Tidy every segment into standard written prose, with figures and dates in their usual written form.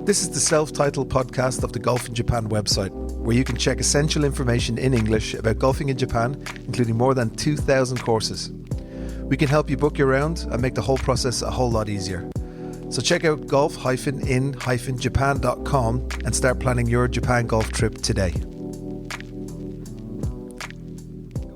This is the self-titled podcast of the Golf in Japan website, where you can check essential information in English about golfing in Japan, including more than 2,000 courses. We can help you book your round and make the whole process a whole lot easier. So check out golf-in-japan.com and start planning your Japan golf trip today.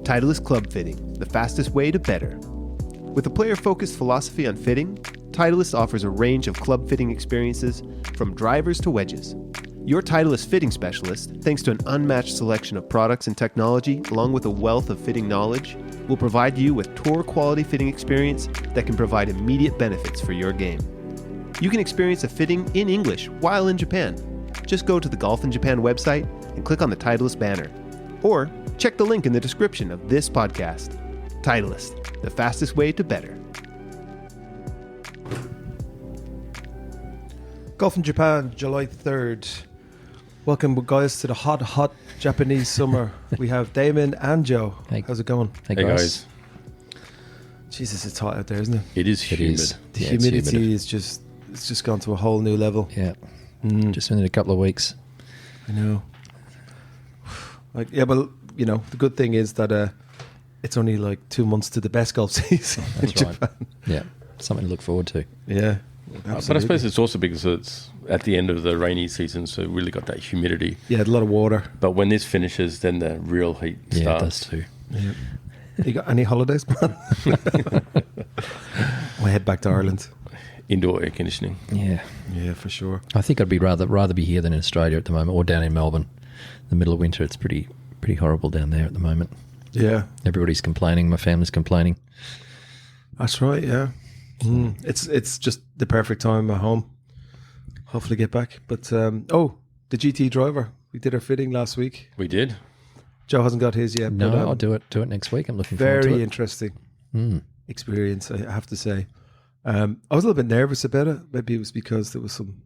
Titleist Club Fitting, the fastest way to better. With a player-focused philosophy on fitting, Titleist offers a range of club fitting experiences from drivers to wedges. Your Titleist fitting specialist, thanks to an unmatched selection of products and technology, along with a wealth of fitting knowledge, will provide you with tour-quality fitting experience that can provide immediate benefits for your game. You can experience a fitting in English while in Japan. Just go to the Golf in Japan website and click on the Titleist banner. Or check the link in the description of this podcast. Titleist, the fastest way to better. Golf in Japan, July 3rd. Welcome, guys, to the hot Japanese summer. We have Damon and Joe. Hey. How's it going? Hey guys. Jesus, it's hot out there, isn't it? It is humid. The humidity is just gone to a whole new level. Yeah. Just in a couple of weeks. I know. But the good thing is that it's only like 2 months to the best golf season in Japan. Yeah, something to look forward to. Yeah. But I suppose it's also because it's at the end of the rainy season, so really got that humidity. Yeah, a lot of water. But when this finishes, then the real heat starts. Yeah, it does too. Yeah. You got any holidays, man? We'll head back to Ireland. Indoor air conditioning. Yeah. Yeah, for sure. I think I'd be rather be here than in Australia at the moment, or down in Melbourne. The middle of winter, it's pretty horrible down there at the moment. Yeah. Everybody's complaining. My family's complaining. That's right, yeah. It's just the perfect time at home. Hopefully get back. But, the GT driver. We did our fitting last week. We did. Joe hasn't got his yet. No, but, I'll do it next week. I'm looking forward to it. Very interesting experience, I have to say. I was a little bit nervous about it. Maybe it was because there was some,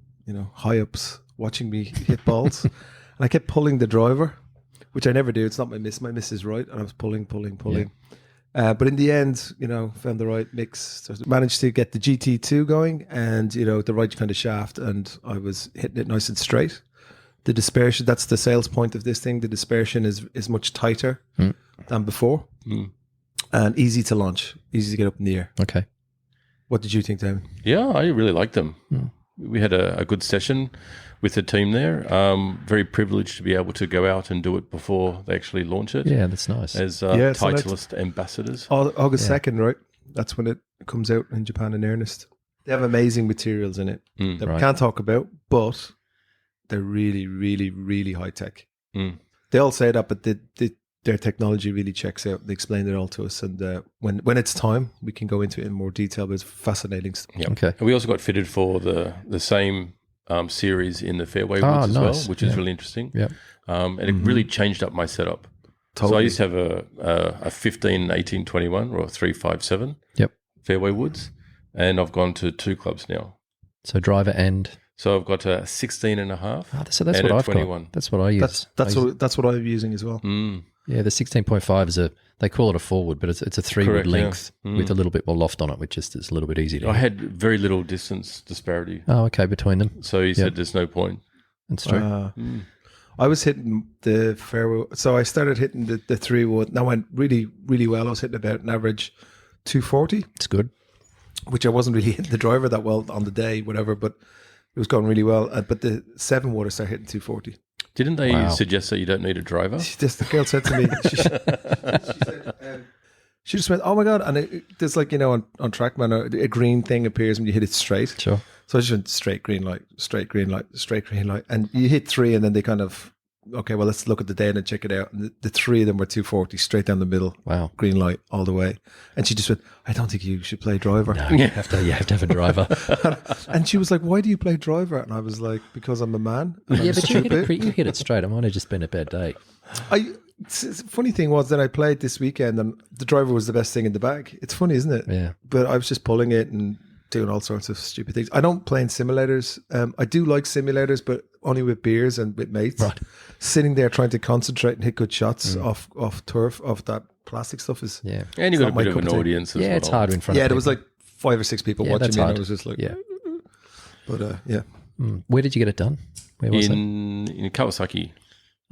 high-ups watching me hit balls. And I kept pulling the driver, which I never do. It's not my miss. My miss is right. And I was pulling. Yeah. But in the end, found the right mix. So managed to get the GT2 going and, the right kind of shaft. And I was hitting it nice and straight. The dispersion, that's the sales point of this thing. The dispersion is much tighter than before. And easy to launch, easy to get up in the air. Okay. What did you think, Damon? Yeah, I really liked them. We had a good session with the team there. Very privileged to be able to go out and do it before they actually launch it. Yeah, that's nice. As Titleist ambassadors. August 2nd, right? That's when it comes out in Japan in earnest. They have amazing materials in it that we can't talk about, but they're really, really, really high tech. They all say that, but their technology really checks out. They explain it all to us, and when it's time, we can go into it in more detail. But it's fascinating stuff. Yep. Okay. And we also got fitted for the same series in the fairway woods as well, which is really interesting. Yep. And it really changed up my setup. Totally. So I used to have a 15, 18, 21 or a 357 fairway woods, and I've gone to 2 clubs now. So driver and... So I've got a 16 and a half so that's and what a I've 21. got. That's what I use. That's what I'm using as well. Yeah, the 16.5 is they call it a forward, but it's a 3-wood length with a little bit more loft on it, which is a little bit easy to I had very little distance disparity. Oh, okay, between them. So he said there's no point. That's true. I was hitting the fairway. So I started hitting the 3-wood. And that went really, really well. I was hitting about an average 240. It's good. Which I wasn't really hitting the driver that well on the day, whatever, but it was going really well. But the 7-wood, I started hitting 240. Didn't they suggest that you don't need a driver? The girl said to me, she just went, "Oh my God." And there's like, on TrackMan, a green thing appears when you hit it straight. Sure. So I just went straight green light, straight green light, straight green light. And you hit 3 and then they kind of, okay, well, let's look at the data and check it out. And the 3 of them were 240 straight down the middle. Wow. Green light all the way. And she just went, "I don't think you should play driver." No, you have to have a driver. And she was like, "Why do you play driver?" And I was like, "Because I'm a man." And Yeah, I'm but stupid. you hit it straight. It might have just been a bad day. Funny thing was that I played this weekend and the driver was the best thing in the bag. It's funny, isn't it? Yeah. But I was just pulling it and doing all sorts of stupid things. I don't play in simulators. I do like simulators, but only with beers and with mates. Right. Sitting there trying to concentrate and hit good shots off turf, off that plastic stuff is... Yeah. And you've got a bit of an cup of tea. audience as well. Yeah, it's hard in front of people. Yeah, there was like 5 or 6 people watching that's me hard. and I was just like... Yeah. But yeah, Where did you get it done? Where was it? In Kawasaki,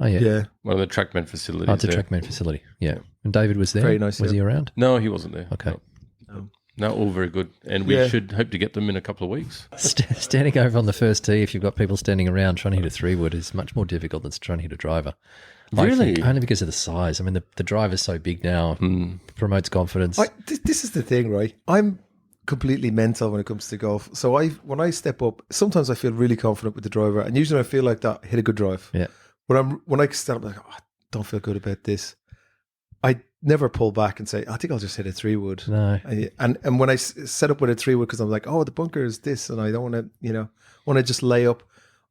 Oh, yeah. Yeah. one of the TrackMan facilities. Oh, it's a there. TrackMan facility. Yeah. And David was there? Very nice, Was yeah. he around? No, he wasn't there. Okay. No, all very good. And we Yeah. should hope to get them in a couple of weeks. Standing over on the first tee, if you've got people standing around trying to hit a 3-wood, is much more difficult than trying to hit a driver. Really? Think, only because of the size. I mean, the driver's so big now, promotes confidence. This is the thing, right? I'm completely mental when it comes to golf. So when I step up, sometimes I feel really confident with the driver, and usually I feel like that hit a good drive. Yeah. When I stand up, I'm like, I don't feel good about this. I never pull back and say, I think I'll just hit a 3-wood. No. And when I set up with a 3-wood, because I'm like, oh, the bunker is this, and I don't want to, want to just lay up.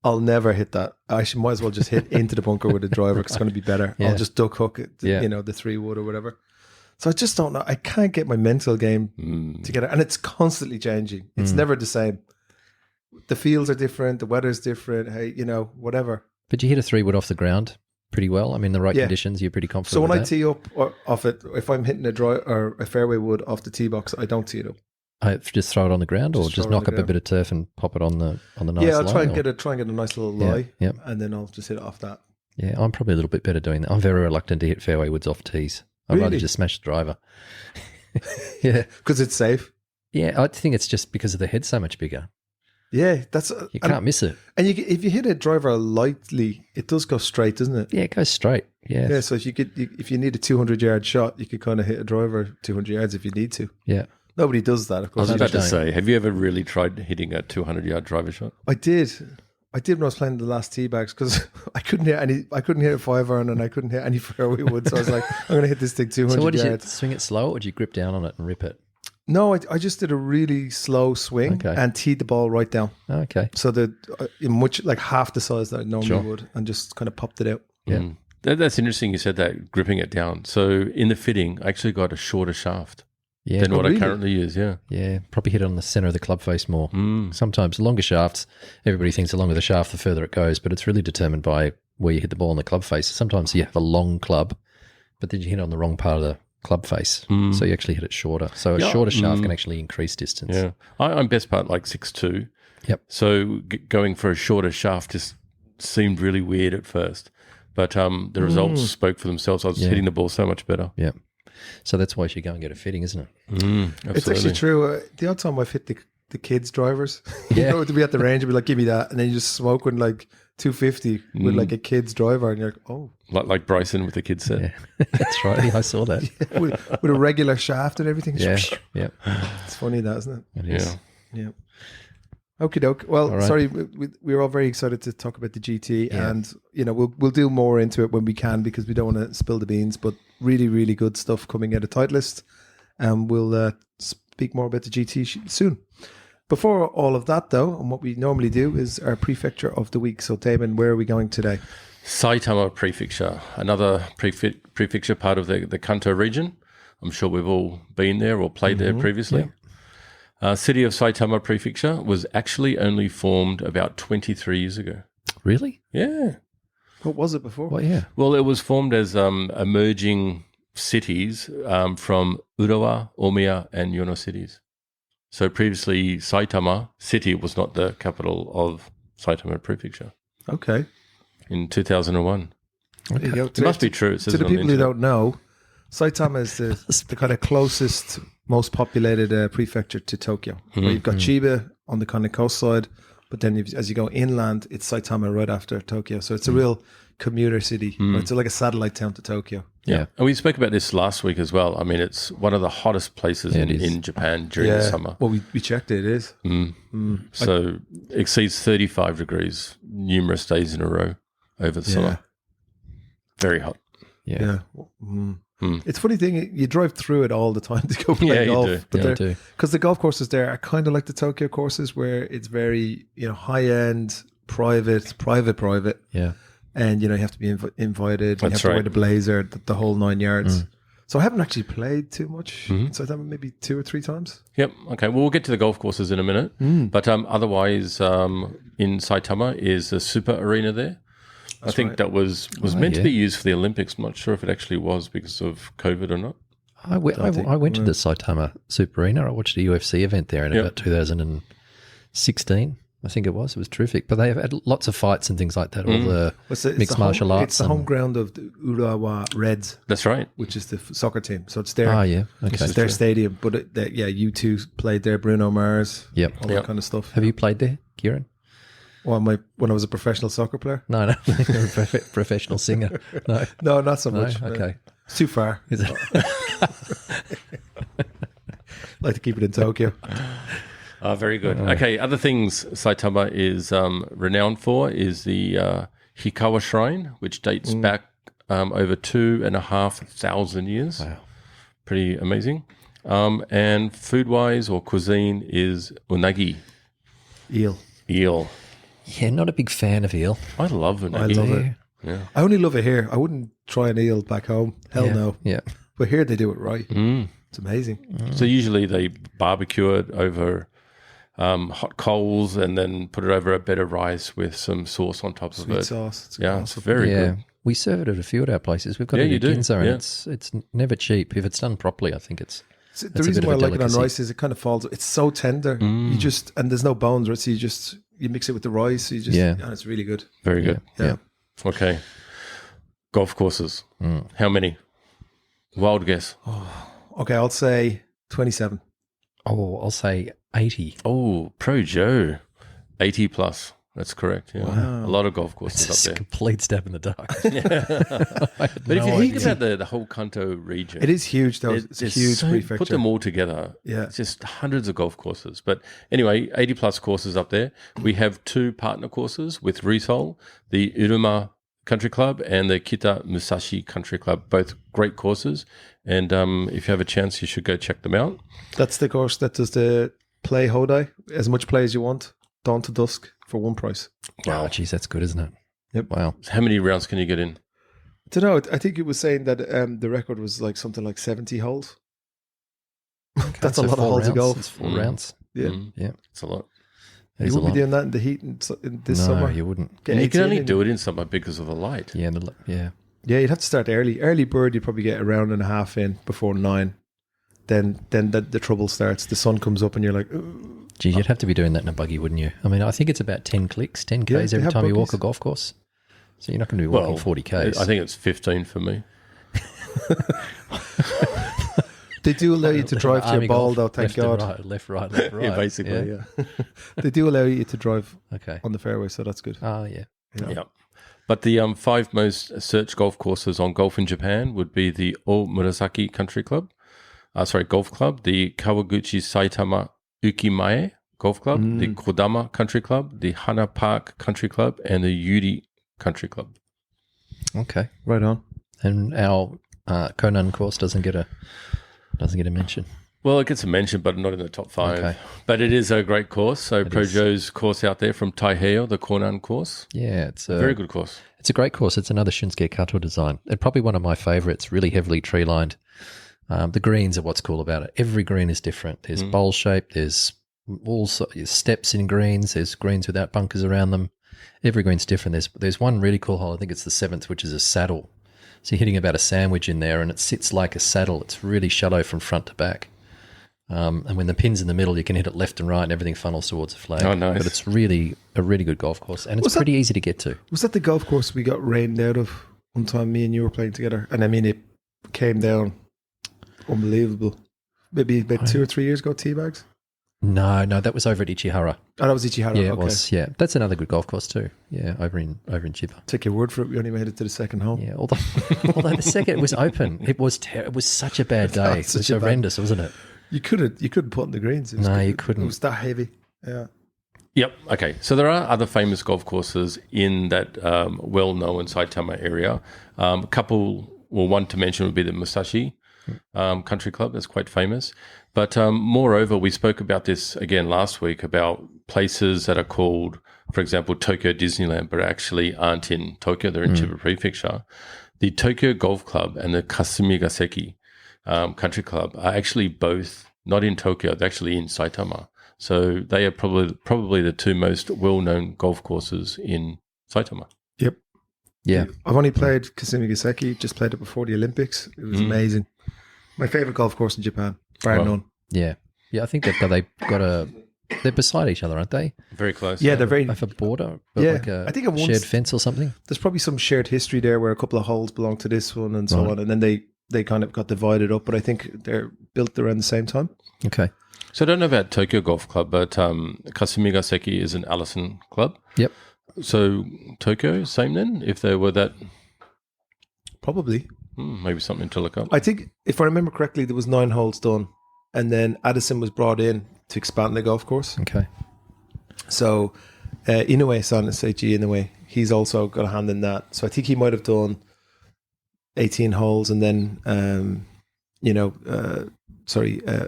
I'll never hit that. I might as well just hit into the bunker with a driver because it's going to be better. Yeah. I'll just duck hook it, the 3-wood or whatever. So I just don't know. I can't get my mental game together, and it's constantly changing. It's never the same. The fields are different. The weather's different. Hey, whatever. But you hit a 3-wood off the ground pretty well. I mean, the right conditions, you're pretty confident. So when with I that. tee up off it, if I'm hitting a dry or a fairway wood off the tee box, I don't tee it up. I just throw it on the ground, or just knock up a bit of turf and pop it on the nice. Yeah, I'll lie, try and or? get a nice little lie, yeah. and then I'll just hit it off that. Yeah, I'm probably a little bit better doing that. I'm very reluctant to hit fairway woods off tees. I'd rather Really? just smash the driver. Yeah, Because it's safe. yeah. I think it's just because of the head so much bigger. Yeah, that's You can't miss it. And if you hit a driver lightly, it does go straight, doesn't it? Yeah, it goes straight. Yeah, Yeah. So if you need a 200-yard shot, you could kind of hit a driver 200 yards if you need to. yeah. Nobody does that, of I was course. about to don't. say, have you ever really tried hitting a 200-yard driver shot? I did when I was playing the last tee bags because I couldn't hit a 5-iron and I couldn't hit any fairway wood. So I was like, I'm going to hit this thing 200 So what did you yards. swing it slow, or did you grip down on it and rip it? No, I just did a really slow swing Okay. and teed the ball right down. Okay. So that in much like half the size that I normally Sure. would, and just kind of popped it out. Yeah. That's interesting you said that, gripping it down. So in the fitting, I actually got a shorter shaft Yeah. than what really? I currently use, yeah. Yeah, probably hit it on the center of the club face more. Sometimes longer shafts, everybody thinks the longer the shaft, the further it goes, but it's really determined by where you hit the ball on the club face. Sometimes you have a long club, but then you hit it on the wrong part of the club face, so you actually hit it shorter. So a shorter shaft can actually increase distance. Yeah. I'm best part like 6'2". Yep. So going for a shorter shaft just seemed really weird at first. But the results spoke for themselves. I was hitting the ball so much better. Yeah. So that's why you should go and get a fitting, isn't it? Absolutely. It's actually true. The odd time I've hit the kids' drivers, Yeah. to be at the range and be like, give me that. And then you just smoke with like 250 with like a kid's driver. And you're like, oh, Like Bryson with the kids set. Yeah. That's right. Yeah, I saw that. with a regular shaft and everything. Yeah. Yeah. It's funny, that, isn't it? It is. Yeah. Yeah. Okie doke. Well, right. sorry, we're all very excited to talk about the GT, and we'll do more into it when we can because we don't want to spill the beans. But really, really good stuff coming out of Titleist, and we'll speak more about the GT soon. Before all of that, though, and what we normally do is our prefecture of the week. So, Damon, where are we going today? Saitama prefecture, another prefecture part of the Kanto region. I'm sure we've all been there or played there previously. City of Saitama prefecture was actually only formed about 23 years ago. Really? Yeah. What was it before? Well, yeah. Well, it was formed as emerging cities from Urawa, Omiya, and Yono cities. So previously, Saitama city was not the capital of Saitama prefecture Okay. in 2001. There you go. It must be true. It says To the it on people who internet. don't know, Saitama is the kind of closest, most populated prefecture to Tokyo. Where you've got Chiba on the kind of coast side, but then as you go inland, it's Saitama right after Tokyo. So it's a real commuter city. It's like a satellite town to Tokyo. Yeah. And we spoke about this last week as well. I mean, it's one of the hottest places in Japan during the summer. Well, we checked it. It is. So exceeds 35 degrees numerous days in a row over the summer. Very hot. Yeah. It's a funny thing. You drive through it all the time to go play Yeah, you golf. do. But Yeah, you do. because the golf courses there are kind of like the Tokyo courses, where it's very high end, private. Yeah. And you have to be invited. You have That's to wear right. the blazer, the whole 9 yards. So I haven't actually played too much. So I thought maybe 2 or 3 times. Yep. Okay. Well, we'll get to the golf courses in a minute. But otherwise, in Saitama is a super arena there. I think that was meant to be used for the Olympics. I'm not sure if it actually was because of COVID or not. I went to the Saitama Super Arena. I watched a UFC event there in about 2016. I think it was. It was terrific. But they have had lots of fights and things like that. All the mixed martial arts. It's the home ground of the Urawa Reds. That's right. Which is the soccer team. So it's their, okay. It's their stadium. But you two played there, Bruno Mars, all that kind of stuff. Have you played there, Kieran? Well, when I was a professional soccer player? No. You're a professional singer. No, not so much. Okay. It's too far. Is it? Like to keep it in Tokyo. Very good. Okay, other things Saitama is renowned for is the Hikawa Shrine, which dates back over 2,500 years. Wow. Pretty amazing. And food-wise or cuisine is unagi. Eel. Yeah, not a big fan of eel. I love unagi. I love it. Yeah. I only love it here. I wouldn't try an eel back home. Hell no. Yeah. But here they do it right. It's amazing. So usually they barbecue it over hot coals and then put it over a bed of rice with some sauce on top of Sweet it. sauce. It's It's very good. We serve it at a few at our places. We've got it at Ginza, and it's never cheap. If it's done properly, I think it's the reason why I like it on rice is it kind of falls. It's so tender. You just and there's no bones, right? So you mix it with the rice. You just and it's really good. Very good. Yeah. Okay. Golf courses. How many? Wild guess. Okay, I'll say 27. Oh, I'll say 80. Oh, Pro Joe. 80 plus. That's correct. Yeah. Wow. A lot of golf courses It's a up there. complete stab in the dark. But if you think about the whole Kanto region, It is huge, though. It's a huge prefecture. Put them all together. Yeah. It's just hundreds of golf courses. But anyway, 80 plus courses up there. We have 2 partner courses with Risol, the Uruma Country Club and the Kita Musashi Country Club. Both great courses. And if you have a chance, you should go check them out. That's the course that does the play Hodai. As much play as you want, dawn to dusk for one price. Wow, geez, that's good, isn't it? Yep. Wow. How many rounds can you get in? I don't know. I think it was saying that the record was like something like 70 holes. That's So a lot of 4 holes to rounds. go. It's 4 rounds. Yeah. Yeah. It's a lot. It You is a wouldn't be lot. doing that in the heat in this No, summer. you wouldn't. Get And you can 18 only in. do it in summer because of the light. Yeah, yeah. Yeah, you'd have to start early. Early bird, you'd probably get a round and a half in before 9. Then the trouble starts. The sun comes up and you're like, "Ugh." Geez, you'd have to be doing that in a buggy, wouldn't you? I mean, I think it's about 10 clicks, 10 Ks Yeah, they every have time you walk buggies. a golf course. So you're not going to be walking 40 Ks. I think it's 15 for me. They do allow you to drive to Army your ball, golf, though, thank left and God. right, left, right, left, right. Yeah, basically, yeah. They do allow you to drive Okay. on the fairway, so that's good. Oh, yeah. Yeah. But the 5 most searched golf courses on golf in Japan would be the O-Murasaki Country Club, Golf Club, the Kawaguchi Saitama Ukimae Golf Club, the Kodama Country Club, the Hana Park Country Club, and the Yuri Country Club. Okay. Right on. And our Conan course doesn't get a mention. Well, it gets a mention, but not in the top 5. Okay. But it is a great course. So It Pro is. Joe's course out there from Taiheo, the Konan course. Yeah, it's a Very good course. It's a great course. It's another Shinsuke Kato design. It's probably one of my favorites, really heavily tree lined. The greens are what's cool about it. Every green is different. There's bowl shape, there's also steps in greens, there's greens without bunkers around them. Every green's different. There's one really cool hole, I think it's the 7th, which is a saddle. So you're hitting about a sandwich in there and it sits like a saddle. It's really shallow from front to back. And when the pin's in the middle, you can hit it left and right and everything funnels towards the flag. Oh, nice. But it's really a really good golf course and it's pretty easy to get to. Was that the golf course we got rained out of one time me and you were playing together? And I mean, it came down unbelievable. Maybe about 2 or 3 years ago, Teabags? No, that was over at Ichihara. Oh, that was Ichihara. Yeah, it okay. was. Yeah, that's another good golf course too. Yeah, over in Chiba. Take your word for it. We only made it to the second hole. Yeah, although the second it was open, it was such a bad day. It was Such a bad- horrendous, wasn't it? You couldn't put in the greens. It was No, you good. couldn't. It was that heavy. Yeah. Yep. Okay. So there are other famous golf courses in that well-known Saitama area. One to mention would be the Musashi Country Club. That's quite famous. But moreover, we spoke about this again last week about places that are called, for example, Tokyo Disneyland, but actually aren't in Tokyo. They're in Chiba Prefecture. The Tokyo Golf Club and the Kasumigaseki Country Club are actually both not in Tokyo. They're actually in Saitama. So they are probably the 2 most well-known golf courses in Saitama. Yep. Yeah. I've only played Kasumigaseki, just played it before the Olympics. It was amazing. My favorite golf course in Japan, bar Wow. none. Yeah. I think that they got a they're beside each other, aren't they? Very close. Yeah, they're very. Have a border, but Yeah, like a I think at once- shared fence or something. There's probably some shared history there where a couple of holes belong to this one and so on, and then they kind of got divided up. But I think they're built around the same time. Okay. So I don't know about Tokyo Golf Club, but Kasumigaseki is an Allison club. Yep. So Tokyo, same then, if they were that, Probably. maybe something to look up. I think, if I remember correctly, there was 9 holes done, and then Addison was brought in to expand the golf course. Okay. So Inoue-san, Seiichi Inoue, he's also got a hand in that. So I think he might have done 18 holes, and then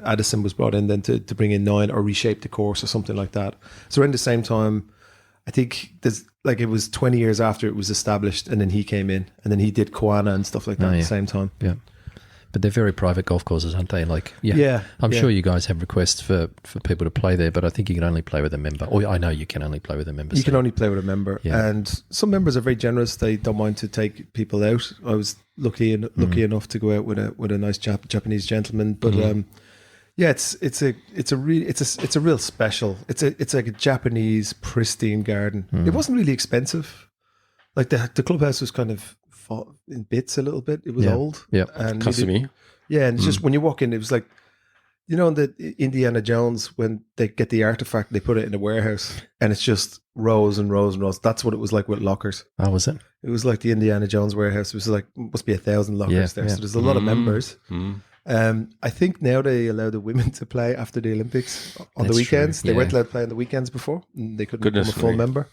Addison was brought in then to bring in 9 or reshape the course or something like that. So around the same time, I think it was 20 years after it was established, and then he came in, and then he did Koana and stuff like that at the same time. Yeah. But they're very private golf courses, aren't they? Like, I'm sure you guys have requests for people to play there, but I think you can only play with a member. Or I know you can only play with a member. You can only play with a member. Yeah. And some members are very generous. They don't mind to take people out. I was lucky enough to go out with a nice Japanese gentleman. But it's a real special. It's like a Japanese pristine garden. It wasn't really expensive. Like the clubhouse was kind of in bits a little bit. It was old. Yeah. And Kasumi. and it's just when you walk in, it was like, in the Indiana Jones, when they get the artifact, they put it in a warehouse, and it's just rows and rows and rows. That's what it was like with lockers. Oh, was it? It was like the Indiana Jones warehouse. It was like, must be 1,000 lockers there. Yeah. So there's a lot of members. I think now they allow the women to play after the Olympics on the That's weekends. true, They yeah. weren't allowed to play on the weekends before. And they couldn't Goodness become a full me. member.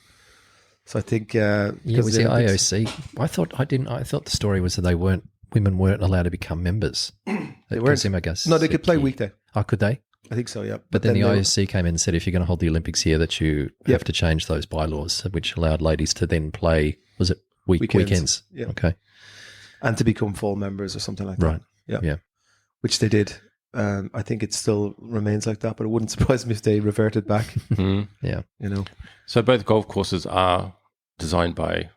So I think Yeah, because was of the Olympics- IOC? I thought the story was that women weren't allowed to become members. They weren't. No, they could play weekday. Oh, could they? I think so, yeah. But then the they were- IOC came in and said, if you're going to hold the Olympics here, that you have to change those bylaws, which allowed ladies to then play, was it weekends? Yeah. Okay. and to become full members or something like Right. that. Yeah. Which they did. I think it still remains like that, but it wouldn't surprise me if they reverted back. Yeah. So both golf courses are designed by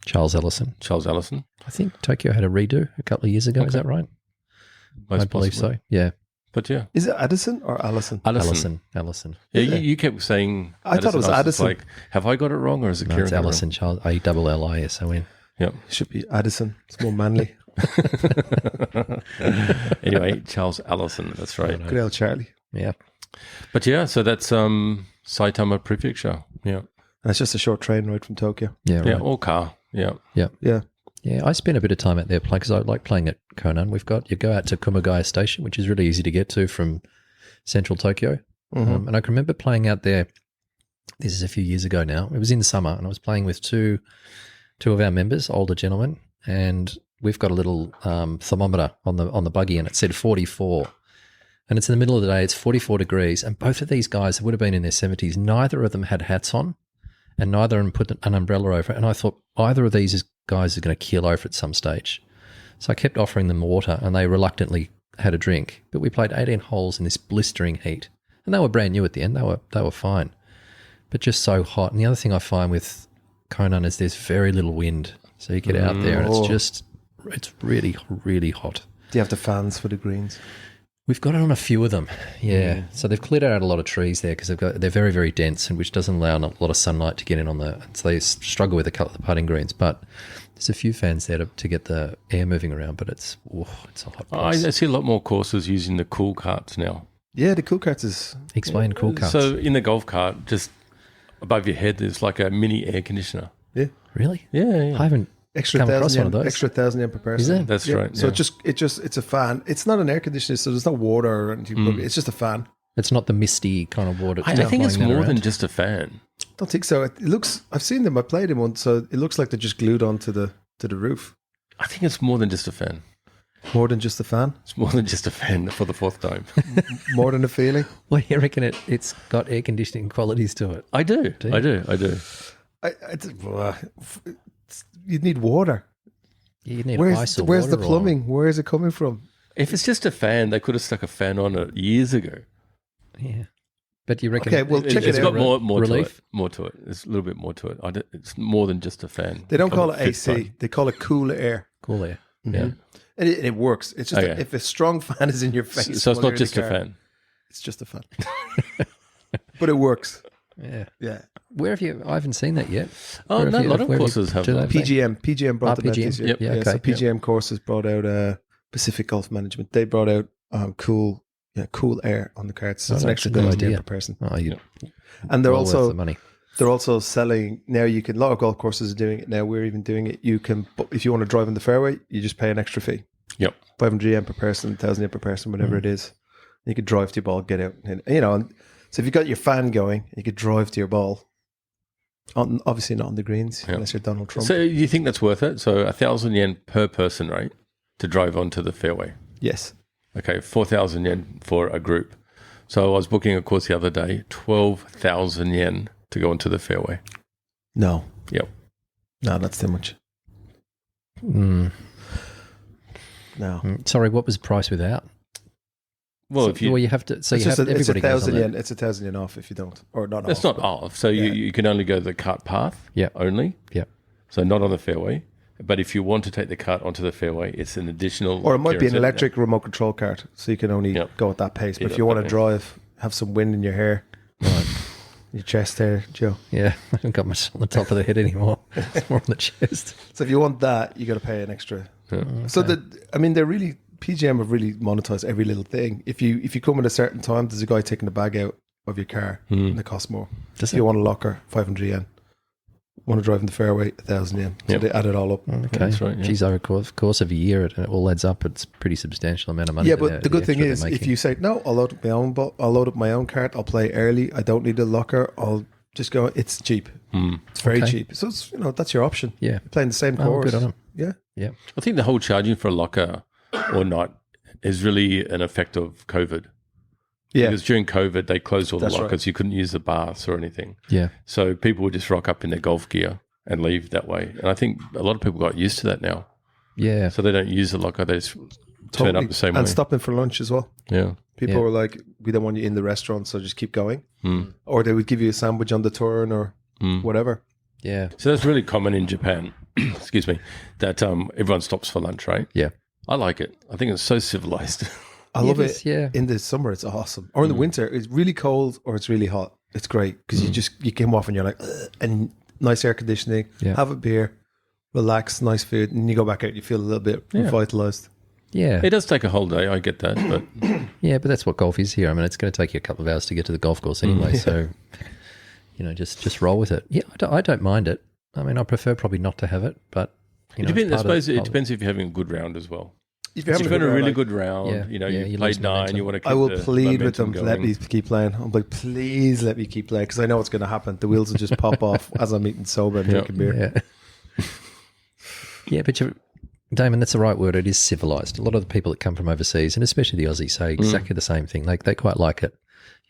Charles Ellison. I I think Tokyo had a redo a couple of years ago. Is Okay. that right? Most I believe possibly. so. Yeah. But yeah, Is it Addison or Allison? Allison. Allison. Yeah, you kept saying. I thought it was I Addison. Like, have I got it wrong, or is it No, Kieran? it's got it wrong? Allison. Charles Allison. Yep. It should be Addison. It's more manly. Anyway, Charles Allison. That's right. Good old Charlie. Yeah. But yeah, so that's Saitama Prefecture. Yeah. And it's just a short train ride from Tokyo. Yeah. Right. Yeah, or car. Yeah. Yeah. Yeah, I spent a bit of time out there playing because I like playing at Konan. You go out to Kumagaya Station, which is really easy to get to from central Tokyo. And I can remember playing out there. This is a few years ago now. It was in summer, and I was playing with two of our members, older gentlemen, and we've got a little thermometer on the buggy, and it said 44. And it's in the middle of the day. It's 44 degrees, and both of these guys would have been in their 70s. Neither of them had hats on, and neither of them put an umbrella over it. And I thought either of these guys is going to keel over at some stage. So I kept offering them water, and they reluctantly had a drink. But we played 18 holes in this blistering heat, and they were brand new at the end. They were fine, but just so hot. And the other thing I find with Konan is there's very little wind, so you get out there and it's really, really hot. Do you have the fans for the greens? We've got it on a few of them, yeah. So they've cleared out a lot of trees there because they're very, very dense, and which doesn't allow a lot of sunlight to get in on so they struggle with the putting greens. But there's a few fans there to get the air moving around, but it's a hot place. I see a lot more courses using the cool carts now. Yeah, the cool carts is... Explain cool carts. So in the golf cart, just above your head, there's like a mini air conditioner. Yeah. Really? Yeah. I haven't Extra come across 1,000 one of yen, those. extra 1,000 yen per person. Is it? That's Yeah. right. So yeah. it's a fan. It's not an air conditioner, so there's no water or anything. It's just a fan. It's not the misty kind of water. I think it's blowing that more than around. just a fan. Don't think so. It looks. I've seen them. I played in one, so it looks like they're just glued onto the roof. I think it's more than just a fan. More than just a fan. It's more than just a fan for the fourth time. More than a feeling. Well, you reckon it's got air conditioning qualities to it? I do. I do. You'd need water. You need Where's ice or where's the water or- plumbing? Where is it coming from? If it's just a fan, they could have stuck a fan on it years ago. Yeah, but you reckon? Okay, well, check It's it got out. more Relief? to it. More to it. It's a little bit more to it. It's more than just a fan. They don't call it fits AC. fine. They call it cool air. Cool air. Yeah. And it works. It's just Okay. if a strong fan is in your face, So it's while you're not in just the a car, fan. It's just a fan. but it works. Yeah. Yeah. Where have you? I haven't seen that yet. Oh, Where no, a lot of where courses have do they that. PGM brought them out PGM. this year. Yep. Yeah, So okay. PGM courses brought out Pacific Golf Management. They brought out cool air on the carts. So Oh, it's an that's extra a good $1,000 idea. per person. Oh, you And they're well worth also the money. they're also selling now. You can, a lot of golf courses are doing it now. We're even doing it. You can, if you want to drive in the fairway, you just pay an extra fee. Yep. 500 yen per person, 1,000 yen per person, whatever it is. You could drive to your ball, get out, and so if you got your fan going, you could drive to your ball. Obviously not on the greens unless you're Donald Trump. So you think that's worth it? So 1,000 yen per person, right, to drive onto the fairway? Yes. Okay, 4,000 yen for a group. So I was booking a course the other day, 12,000 yen to go onto the fairway. No. Yep. No, that's too much. Mm. No. Sorry, what was the price without? Well, So, if you, well, you have to. So It's you just have it's everybody goes on 1,000 that. yen. It's 1,000 yen off if you don't, or not. that's off, not but- off. So Yeah. you can only go the cart path Yeah. only. Yeah. So not on the fairway. But if you want to take the cart onto the fairway, it's an additional. Or it might be an clearance. electric remote control cart, so you can only Yep. go at that pace. But Yeah, if you want to okay. drive, have some wind in your hair, your chest hair, Joe. Yeah, I haven't got much on the top of the head anymore. It's more on the chest. So if you want that, you got to pay an extra. Yeah. So they're really PGM have really monetized every little thing. If you come at a certain time, there's a guy taking the bag out of your car, and it costs more. Does If you want a locker, 500 yen. Want to drive in the fairway, 1,000 yen. So Yep. they add it all up. Okay. That's right, yeah. Geez, over the course of a year, it all adds up. It's a pretty substantial amount of money. Yeah, but the good thing extra is, they're if making. you say no, I'll load up my own. I'll load up my own cart. I'll play early. I don't need a locker. I'll just go. It's cheap. It's very Okay. cheap. So it's, that's your option. Yeah. You're playing the same Oh, course. good on 'em. Yeah. Yeah. I think the whole charging for a locker or not is really an effect of COVID. Yeah. Because during COVID, they closed all the That's right. lockers. You couldn't use the baths or anything. Yeah. So people would just rock up in their golf gear and leave that way. And I think a lot of people got used to that now. Yeah. So they don't use the locker. They just turn up the same way. And stopping for lunch as well. Yeah. People Yeah. were like, we don't want you in the restaurant, so just keep going. Or they would give you a sandwich on the turn or whatever. Yeah. So that's really common in Japan, excuse me, that everyone stops for lunch, right? Yeah. I like it. I think it's so civilized. I love it is, it. yeah. In the summer, it's awesome. Or in the winter, it's really cold or it's really hot. It's great because you come off and you're like, ugh, and nice air conditioning, Yeah. have a beer, relax, nice food, and you go back out, you feel a little bit revitalized. Yeah. It does take a whole day. I get that. But Yeah, but that's what golf is here. I mean, it's going to take you a couple of hours to get to the golf course anyway. So, just roll with it. Yeah, I don't mind it. I mean, I prefer probably not to have it, but it depends, I suppose it depends if you're having a good round as well. If If you've had a really round, good round, Yeah, you you played lose 9, momentum. you want to keep I will the plead with them, momentum let going. me keep playing. I'm like, please let me keep playing because I know what's going to happen. The wheels will just pop off as I'm eating sober and drinking beer. Yeah. Yeah, but Damon, that's the right word. It is civilized. A lot of the people that come from overseas, and especially the Aussies, say exactly the same thing. They quite like it.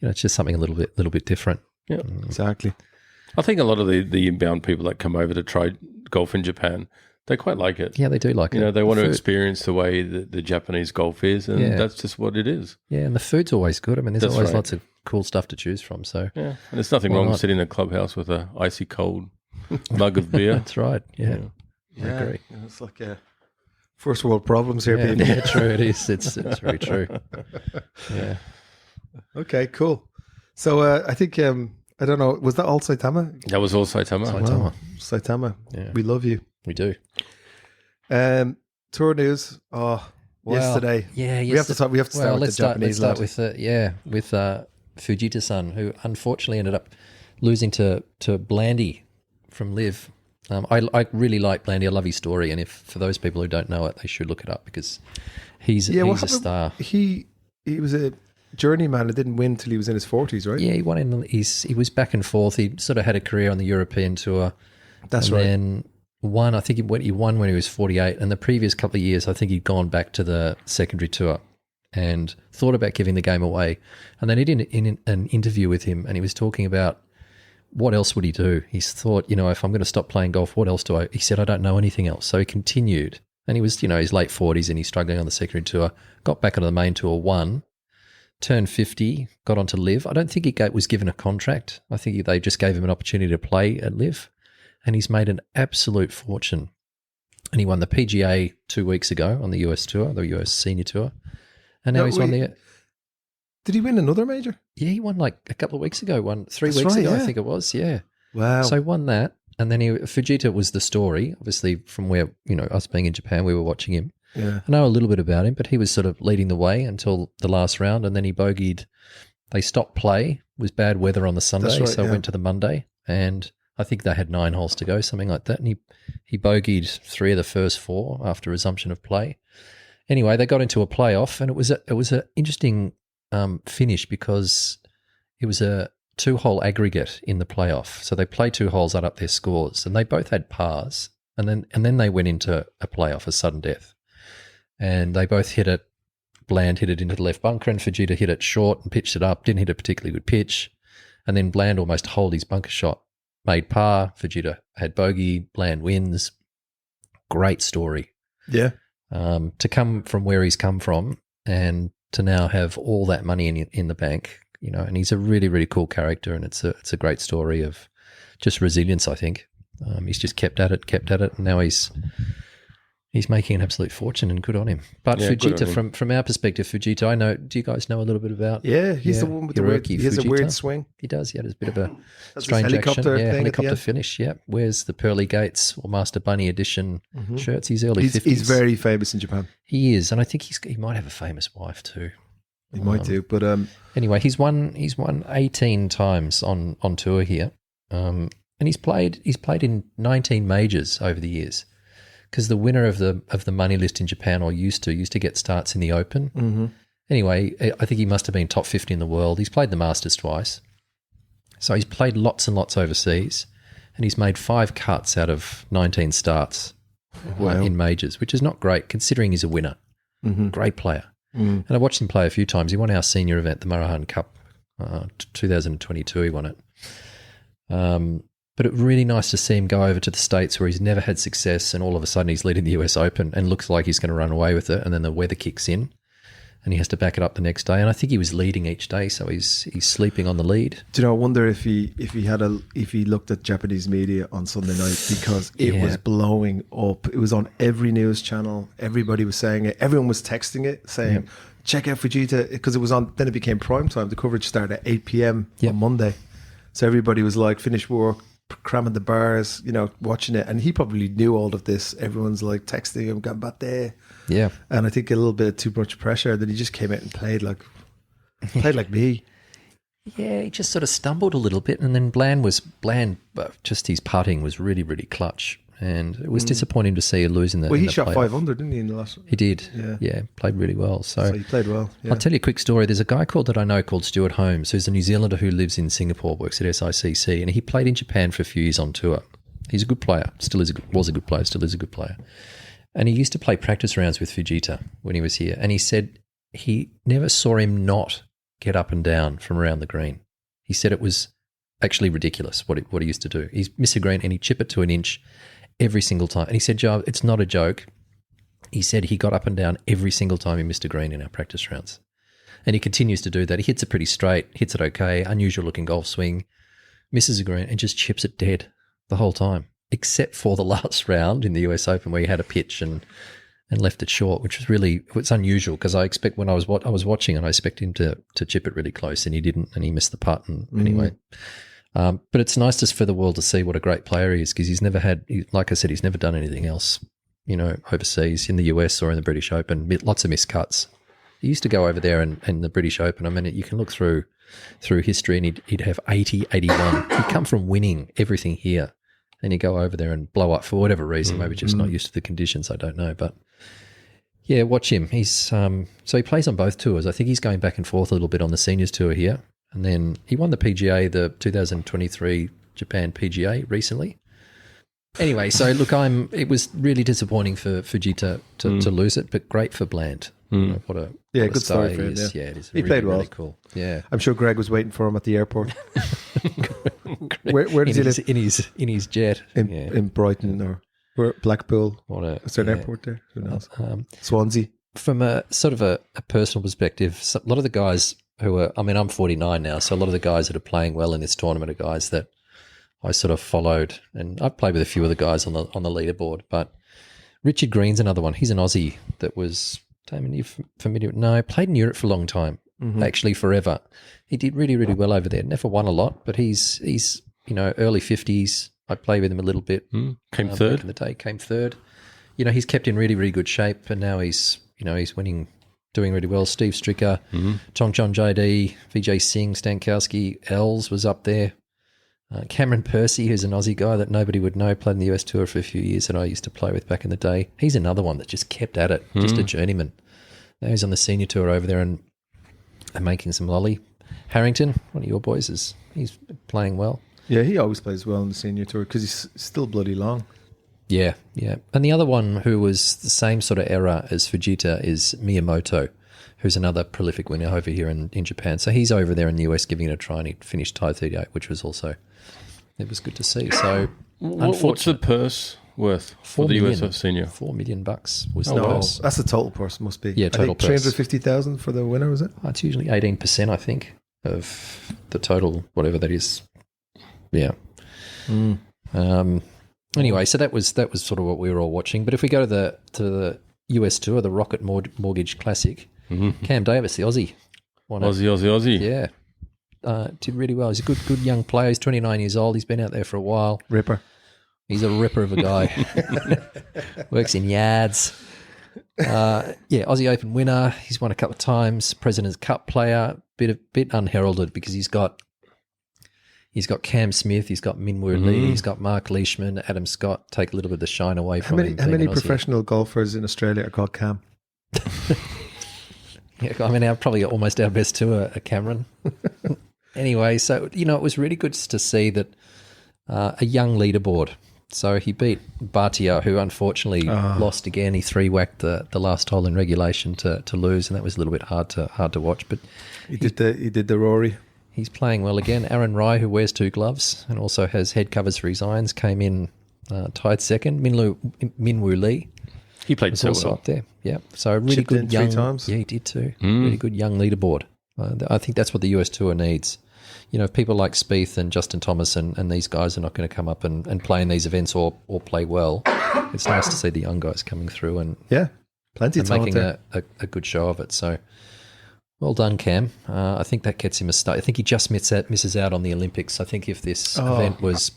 It's just something a little bit different. Yeah. Exactly. I think a lot of the inbound people that come over to try golf in Japan, they quite like it. Yeah, they do like it. They want to Food- experience the way that the Japanese golf is, and Yeah. that's just what it is. Yeah, and the food's always good. I mean, there's That's always right. lots of cool stuff to choose from. So Yeah, and there's nothing Why wrong with not? sitting in a clubhouse with a icy cold mug of beer. that's right. Yeah, I agree. It's like first world problems here, Yeah, people. yeah, true. It is. It's very true. Yeah. Okay, cool. So I think, I don't know, was that all Saitama? That was all Saitama. Saitama. Wow. Saitama. Yeah. We love you. We do. Tour news. Oh, yesterday. Yeah, We have to start with let's the Japanese start lad. with Fujita-san, who unfortunately ended up losing to Blandy from Liv. I really like Blandy. I love his story, and for those people who don't know it, they should look it up because he's what a happened- star. He was a journeyman that didn't win till he was in his 40s, right? Yeah, he won he was back and forth. He sort of had a career on the European tour. That's and right. Then won. I think he won when he was 48, and the previous couple of years, I think he'd gone back to the secondary tour and thought about giving the game away. And then he did an interview with him, and he was talking about what else would he do. He thought, if I'm going to stop playing golf, what else do I? He said, I don't know anything else. So he continued, and he was, his late 40s, and he's struggling on the secondary tour. Got back onto the main tour, won. Turned 50, got on to Liv. I don't think he was given a contract. I think they just gave him an opportunity to play at Liv. And he's made an absolute fortune. And he won the PGA 2 weeks ago on the US tour, the US senior tour. And now he's won the... Did he win another major? Yeah, he won like a couple of weeks ago. Won 3 That's weeks right, ago, I yeah. think it was. Yeah. Wow. So won that, and then Fujita was the story. Obviously, from where us being in Japan, we were watching him. Yeah. I know a little bit about him, but he was sort of leading the way until the last round, and then he bogeyed. They stopped play. It was bad weather on the Sunday, right, so yeah. went to the Monday, and I think they had 9 holes to go, something like that. And he bogeyed 3 of the first 4 after resumption of play. Anyway, they got into a playoff, and it was an interesting finish because it was a 2-hole aggregate in the playoff. So they played 2 holes, add up their scores, and they both had pars, and then they went into a playoff, a sudden death. And they both hit it. Bland hit it into the left bunker, and Fujita hit it short and pitched it up. Didn't hit a particularly good pitch. And then Bland almost holed his bunker shot. Made par. Fujita had bogey. Bland wins. Great story. Yeah. To come from where he's come from and to now have all that money in the bank, and he's a really, really cool character, and it's a great story of just resilience, I think. He's just kept at it, and now he's making an absolute fortune, and good on him. But yeah, Fujita, from our perspective, Fujita, I know. Do you guys know a little bit about? Yeah, he's the one with the weird. He has a weird swing. He does. He had a bit of a That's strange helicopter action. Yeah, thing helicopter finish. Yeah, wears the Pearly Gates or Master Bunny edition shirts. He's early 50s. He's very famous in Japan. He is, and I think he might have a famous wife too. He might do, but anyway, he's won 18 times on tour here, and he's played in 19 majors over the years. Because the winner of the money list in Japan, or used to get starts in the Open. Mm-hmm. Anyway, I think he must have been top 50 in the world. He's played the Masters twice. So he's played lots and lots overseas, and he's made 5 cuts out of 19 starts in majors, which is not great considering he's a winner. Mm-hmm. Great player. Mm. And I watched him play a few times. He won our senior event, the Marahan Cup, 2022 he won it. But it's really nice to see him go over to the States where he's never had success, and all of a sudden he's leading the US Open and looks like he's going to run away with it, and then the weather kicks in and he has to back it up the next day. And I think he was leading each day, so he's sleeping on the lead. Do you know, I wonder if he looked at Japanese media on Sunday night, because it was blowing up. It was on every news channel. Everybody was saying it. Everyone was texting it, saying, check out Fujita, because it was on. Then it became prime time. The coverage started at 8 p.m. on Monday. So everybody was like, finished work, cramming the bars, watching it. And he probably knew all of this. Everyone's like texting him, "Gambate." Yeah. And I think a little bit of too much pressure. Then he just came out and played like me. Yeah, he just sort of stumbled a little bit, and then Bland, just his putting was really, really clutch. And it was disappointing to see him lose in the Well, he the shot playoff. 500, didn't he, in the last? He did. Yeah. Played really well. So he played well. Yeah. I'll tell you a quick story. There's a guy called Stuart Holmes, who's a New Zealander who lives in Singapore, works at SICC, and he played in Japan for a few years on tour. He's a good player. Was a good player. Still is a good player. And he used to play practice rounds with Fujita when he was here. And he said he never saw him not get up and down from around the green. He said it was actually ridiculous what he used to do. He'd miss a green and he'd chip it to an inch every single time. And he said, Joe, it's not a joke. He said he got up and down every single time he missed a green in our practice rounds. And he continues to do that. He hits it pretty straight, hits it okay, unusual looking golf swing, misses a green and just chips it dead the whole time, except for the last round in the US Open where he had a pitch and left it short, which was it's unusual, because I expect when I was watching and I expect him to chip it really close, and he didn't, and he missed the putt. And anyway, but it's nice just for the world to see what a great player he is, because he's never had, like I said, he's never done anything else, overseas in the US or in the British Open. Lots of missed cuts. He used to go over there and the British Open. I mean, you can look through history, and he'd have 80, 81. He'd come from winning everything here, and he'd go over there and blow up for whatever reason. Maybe just not used to the conditions. I don't know, but yeah, watch him. He's so he plays on both tours. I think he's going back and forth a little bit on the seniors tour here, and then he won the PGA, the 2023 Japan PGA recently. Anyway, so look, it was really disappointing for Fujita to lose it, but great for Bland. What a good star story for him. he is. Yeah, it is. He really, played well. Really cool. Yeah, I'm sure Greg was waiting for him at the airport. where does he live? In his jet in Brighton or Blackpool. Is there an airport there? Who knows? Swansea. From a sort of a personal perspective, a lot of the guys who are, I'm 49 now, so a lot of the guys that are playing well in this tournament are guys that I sort of followed, and I've played with a few of the guys on the leaderboard. But Richard Green's another one. He's an Aussie that was, Damon, you familiar? No, played in Europe for a long time. actually forever. He did really, really well over there. Never won a lot, but he's early 50s. I played with him a little bit. Came third. Back in the day, came third. He's kept in really, really good shape, and now he's winning, doing really well. Steve Stricker, Chongchon JD, Vijay Singh, Stankowski, Els was up there. Cameron Percy, who's an Aussie guy that nobody would know, played in the US Tour for a few years that I used to play with back in the day. He's another one that just kept at it, just a journeyman. Now he's on the senior tour over there and making some lolly. Harrington, one of your boys, he's playing well. Yeah, he always plays well in the senior tour because he's still bloody long. Yeah. And the other one who was the same sort of era as Fujita is Miyamoto, who's another prolific winner over here in Japan. So he's over there in the US giving it a try, and he finished tie 38, which was also, it was good to see. So what's the purse worth for the US of senior? $4 million was the No, purse. that's the total purse, must be. Yeah, total purse. 350,000 for the winner, was it? It's usually 18%, I think, of the total, whatever that is. Yeah. Anyway, so that was sort of what we were all watching. But if we go to the US Tour, the Rocket Mortgage Classic, Cam Davis, the Aussie, won it. Aussie. Yeah, did really well. He's a good young player. He's 29 years old. He's been out there for a while. Ripper. He's a ripper of a guy. Works in yards. Aussie Open winner. He's won a couple of times. President's Cup player. Bit unheralded because he's got Cam Smith, he's got Minwoo Lee, he's got Mark Leishman, Adam Scott. Take a little bit of the shine away from him. How many professional golfers in Australia are called Cam? Yeah, I mean, probably almost our best two are Cameron. Anyway, so, it was really good to see that a young leaderboard. So he beat Bhatia, who unfortunately lost again. He three-whacked the last hole in regulation to lose, and that was a little bit hard to watch. But he did the Rory. He's playing well again. Aaron Rai, who wears 2 gloves and also has head covers for his irons, came in tied second. Minwoo Lee. He played was so also well. up there. Yeah, so a really Chipped good in young. 3 times. Yeah, he did too. Really good young leaderboard. I think that's what the US Tour needs. People like Spieth and Justin Thomas and these guys are not going to come up and play in these events or play well. It's nice to see the young guys coming through and plenty of making talent a good show of it. So well done, Cam. I think that gets him a start. I think he just misses out on the Olympics. I think if this event was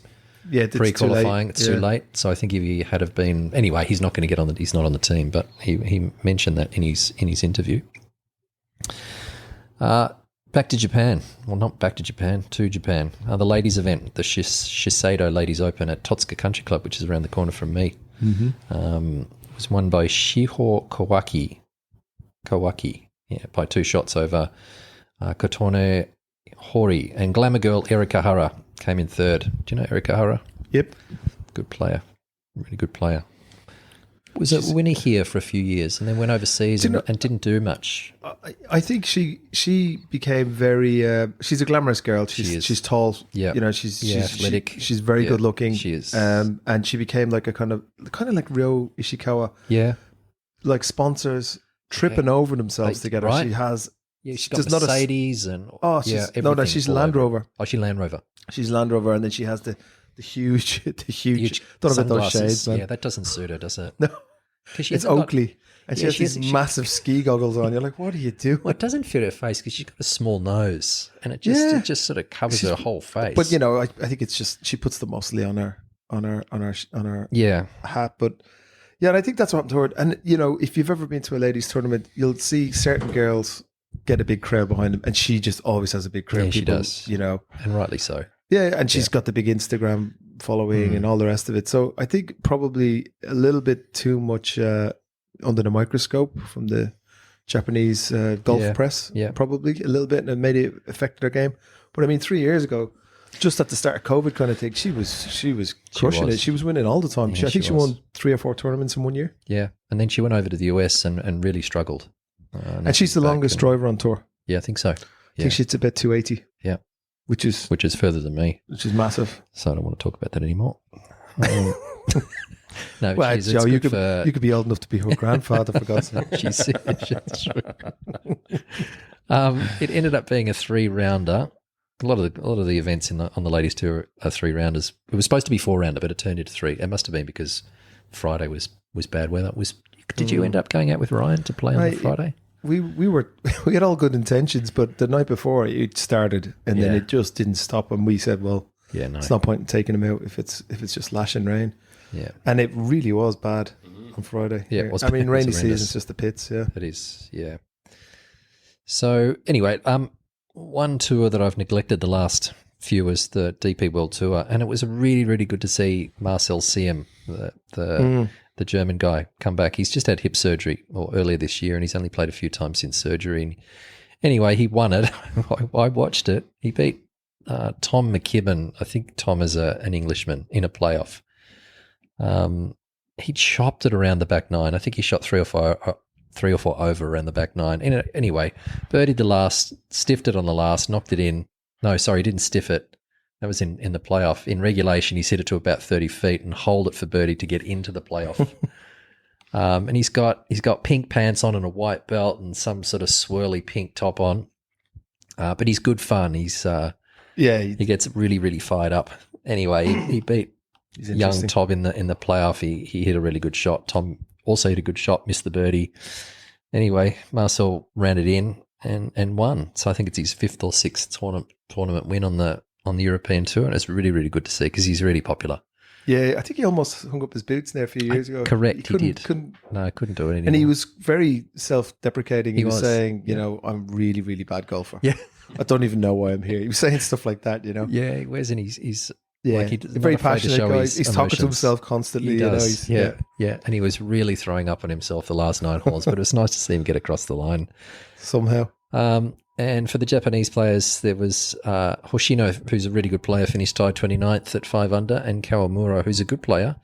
pre-qualifying, it's too late. So I think if he had have been anyway, he's not going to get he's not on the team. But he mentioned that in his interview. Back to Japan. Well, not back to Japan, to Japan. The ladies' event, the Shiseido Ladies Open at Totsuka Country Club, which is around the corner from me. Was won by Shiho Kawaki, by 2 shots over Kotone Hori. And Glamour Girl Erika Hara came in third. Do you know Erika Hara? Yep. Good player. Really good player. Was a winner here for a few years and then went overseas and didn't do much. I think she became very. She's a glamorous girl. She's tall. Yeah, she's athletic. She's very good looking. She is. And she became like a kind of like Ryo Ishikawa. Yeah, like sponsors tripping over themselves together. Right. She has. Yeah, she's got Mercedes and she's Land Rover. Oh, she's Land Rover. She's Land Rover, and then she has the huge. Don't know about those shades, man. Yeah, that doesn't suit her, does it? No, it's Oakley, and she has these massive ski goggles on. You're like, what are you doing? Well, it doesn't fit her face because she's got a small nose, and it just sort of covers her whole face. But I think it's just she puts the mostly on her hat. But yeah, I think that's what happened to her. And if you've ever been to a ladies' tournament, you'll see certain girls get a big crowd behind them, and she just always has a big crowd. Yeah, she does. And rightly so. Yeah, and she's got the big Instagram following and all the rest of it. So I think probably a little bit too much under the microscope from the Japanese golf press. Yeah, probably a little bit, and it made it affect her game. But I mean, 3 years ago, just at the start of COVID kind of thing, she was crushing it. She was winning all the time. Yeah, I think she won 3 or 4 tournaments in 1 year. Yeah, and then she went over to the US and really struggled. And she's the longest driver on tour. Yeah, I think so. I think she's about 280. Yeah. Which is further than me. Which is massive. So I don't want to talk about that anymore. No, well, Joe, you could be old enough to be her grandfather, for God's sake. She's true. It ended up being a 3-rounder. A lot of the events on the ladies' tour are 3-rounders. It was supposed to be 4-rounder, but it turned into 3. It must have been because Friday was bad weather. Did you end up going out with Ryan to play on the Friday? we had all good intentions, but the night before it started, and then it just didn't stop. And we said, well, it's no point in taking him out if it's just lashing rain. Yeah, and it really was bad on Friday. Yeah, it was. I mean, rainy season's just the pits. Yeah, it is. Yeah. So anyway, one tour that I've neglected the last few was the DP World Tour, and it was really, really good to see Marcel Siem, the German guy, come back. He's just had hip surgery earlier this year, and he's only played a few times since surgery. And anyway, he won it. I watched it. He beat Tom McKibben. I think Tom is an Englishman in a playoff. He chopped it around the back nine. I think he shot 3 or 4 over around the back nine. Anyway, birdied the last, stiffed it on the last, knocked it in. No, sorry, he didn't stiff it. That was in the playoff. In regulation, he hit it to about 30 feet and holed it for birdie to get into the playoff. And he's got pink pants on and a white belt and some sort of swirly pink top on. But he's good fun. He gets really, really fired up. Anyway, he beat young Tom in the playoff. He hit a really good shot. Tom also hit a good shot, missed the birdie. Anyway, Marcel ran it in and won. So I think it's his 5th or 6th tournament win on the European Tour, and it's really, really good to see because he's really popular. Yeah, I think he almost hung up his boots there a few years ago. Correct, he did. I couldn't do it anymore. And he was very self-deprecating. He was saying, I'm really, really bad golfer. Yeah. I don't even know why I'm here. He was saying stuff like that, Yeah, he was, and he's very passionate guy. He's talking to himself constantly. He does. Yeah. And he was really throwing up on himself the last 9 holes, but it was nice to see him get across the line. Somehow. And for the Japanese players, there was Hoshino, who's a really good player, finished tied 29th at 5 under, and Kawamura, who's a good player,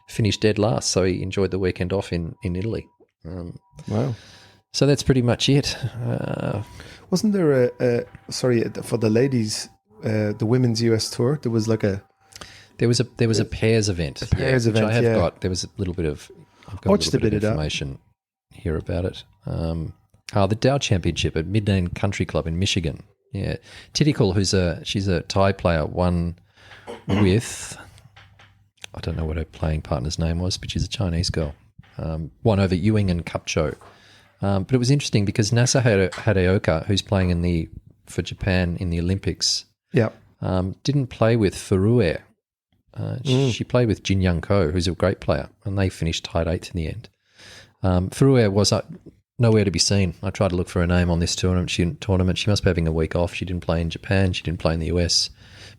finished dead last. So he enjoyed the weekend off in Italy. Wow. So that's pretty much it. Wasn't there for the ladies, the women's US tour? There was like there was a pairs event. A pairs event. Which I have got. There was a little bit of. I've got watched a bit of information here about it. The Dow Championship at Midland Country Club in Michigan. Yeah, Titikul, she's a Thai player, won with, I don't know what her playing partner's name was, but she's a Chinese girl. Won over Ewing and Kupcho. But it was interesting because Nasa Haraoka, who's playing for Japan in the Olympics, didn't play with Furue. She played with Jin Young Ko, who's a great player, and they finished tied 8th in the end. Furue was nowhere to be seen. I tried to look for her name on this tournament. She must be having a week off. She didn't play in Japan. She didn't play in the US.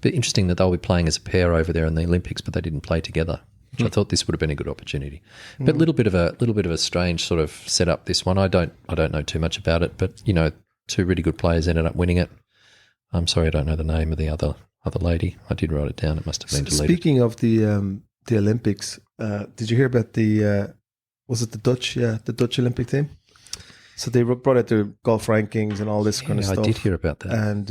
But interesting that they'll be playing as a pair over there in the Olympics, but they didn't play together. Which I thought this would have been a good opportunity. But a little bit of a strange sort of setup. This one, I don't know too much about it, but 2 really good players ended up winning it. I'm sorry, I don't know the name of the other lady. I did write it down. It must have been deleted. Speaking of the Olympics, did you hear about was it the Dutch? Yeah, the Dutch Olympic team. So they brought out their golf rankings and all this kind of stuff. I did hear about that. And